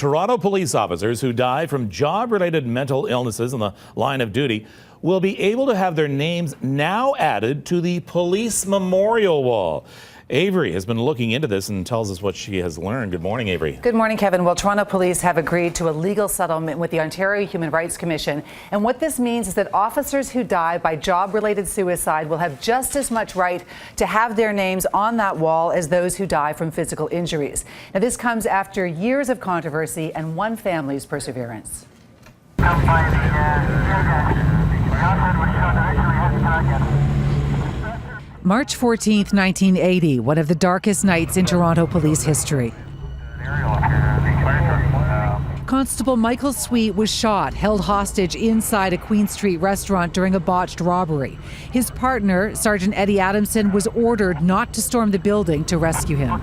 Toronto police officers who die from job-related mental illnesses on the line of duty will be able to have their names now added to the police memorial wall. Avery has been looking into this and tells us what she has learned. Good morning, Avery. Good morning, Kevin. Well, Toronto police have agreed to a legal settlement with the Ontario Human Rights Commission. And what this means is that officers who die by job-related suicide will have just as much right to have their names on that wall as those who die from physical injuries. Now, this comes after years of controversy and one family's perseverance. March 14th, 1980, one of the darkest nights in Toronto police history. Constable Michael Sweet was shot, held hostage inside a Queen Street restaurant during a botched robbery. His partner, Sergeant Eddie Adamson, was ordered not to storm the building to rescue him.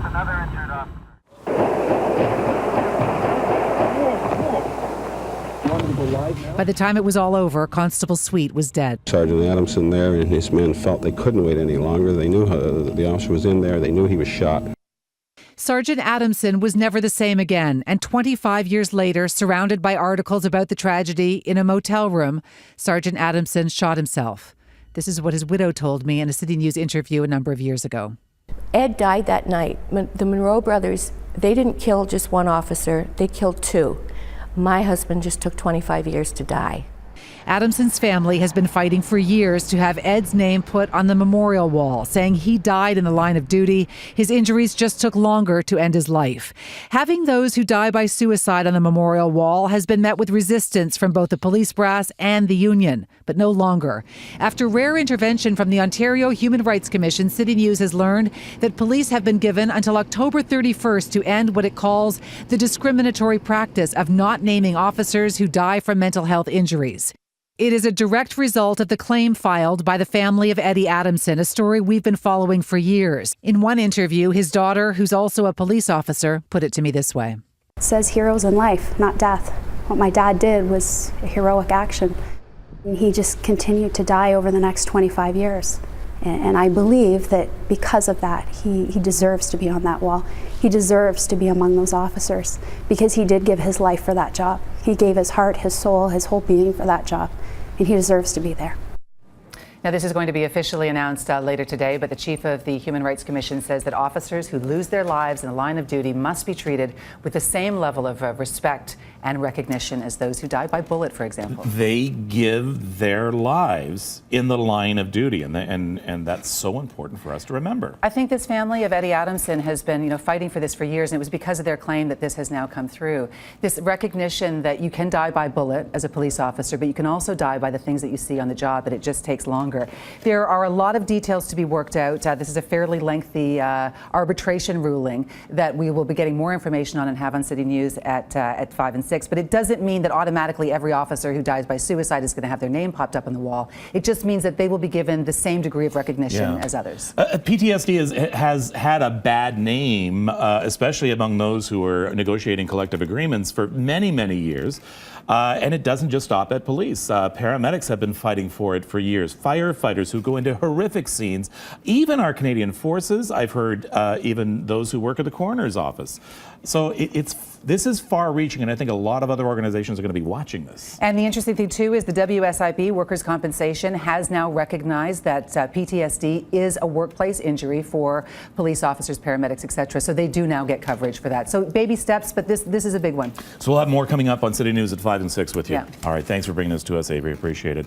By the time it was all over, Constable Sweet was dead. Sergeant Adamson there and his men felt they couldn't wait any longer. They knew the officer was in there. They knew he was shot. Sergeant Adamson was never the same again, and 25 years later, surrounded by articles about the tragedy in a motel room, Sergeant Adamson shot himself. This is what his widow told me in a CityNews interview a number of years ago. Ed died that night. The Monroe brothers, they didn't kill just one officer, they killed two. My husband just took 25 years to die. Adamson's family has been fighting for years to have Ed's name put on the memorial wall, saying he died in the line of duty. His injuries just took longer to end his life. Having those who die by suicide on the memorial wall has been met with resistance from both the police brass and the union, but no longer. After rare intervention from the Ontario Human Rights Commission, CityNews has learned that police have been given until October 31st to end what it calls the discriminatory practice of not naming officers who die from mental health injuries. It is a direct result of the claim filed by the family of Eddie Adamson, a story we've been following for years. In one interview, his daughter, who's also a police officer, put it to me this way. It says heroes in life, not death. What my dad did was a heroic action. He just continued to die over the next 25 years. And I believe that because of that, he deserves to be on that wall. He deserves to be among those officers because he did give his life for that job. He gave his heart, his soul, his whole being for that job, and he deserves to be there. Now, this is going to be officially announced later today, but the chief of the Human Rights Commission says that officers who lose their lives in the line of duty must be treated with the same level of respect and recognition as those who die by bullet, for example. They give their lives in the line of duty, and that's so important for us to remember. I think this family of Eddie Adamson has been, fighting for this for years, and it was because of their claim that this has now come through. This recognition that you can die by bullet as a police officer, but you can also die by the things that you see on the job, and it just takes longer. There are a lot of details to be worked out. This is a fairly lengthy arbitration ruling that we will be getting more information on and have on CityNews at 5 and 6. But it doesn't mean that automatically every officer who dies by suicide is going to have their name popped up on the wall. It just means that they will be given the same degree of recognition as others. PTSD has had a bad name, especially among those who are negotiating collective agreements for many, many years. And it doesn't just stop at police. Paramedics have been fighting for it for years. Firefighters who go into horrific scenes. Even our Canadian forces, I've heard even those who work at the coroner's office. So this is far-reaching, and I think a lot of other organizations are going to be watching this. And the interesting thing, too, is the WSIB, Workers' Compensation, has now recognized that PTSD is a workplace injury for police officers, paramedics, etc. So they do now get coverage for that. So baby steps, but this is a big one. So we'll have more coming up on City News at 5 and 6 with you. Yeah. All right, thanks for bringing this to us, Avery. Appreciate it.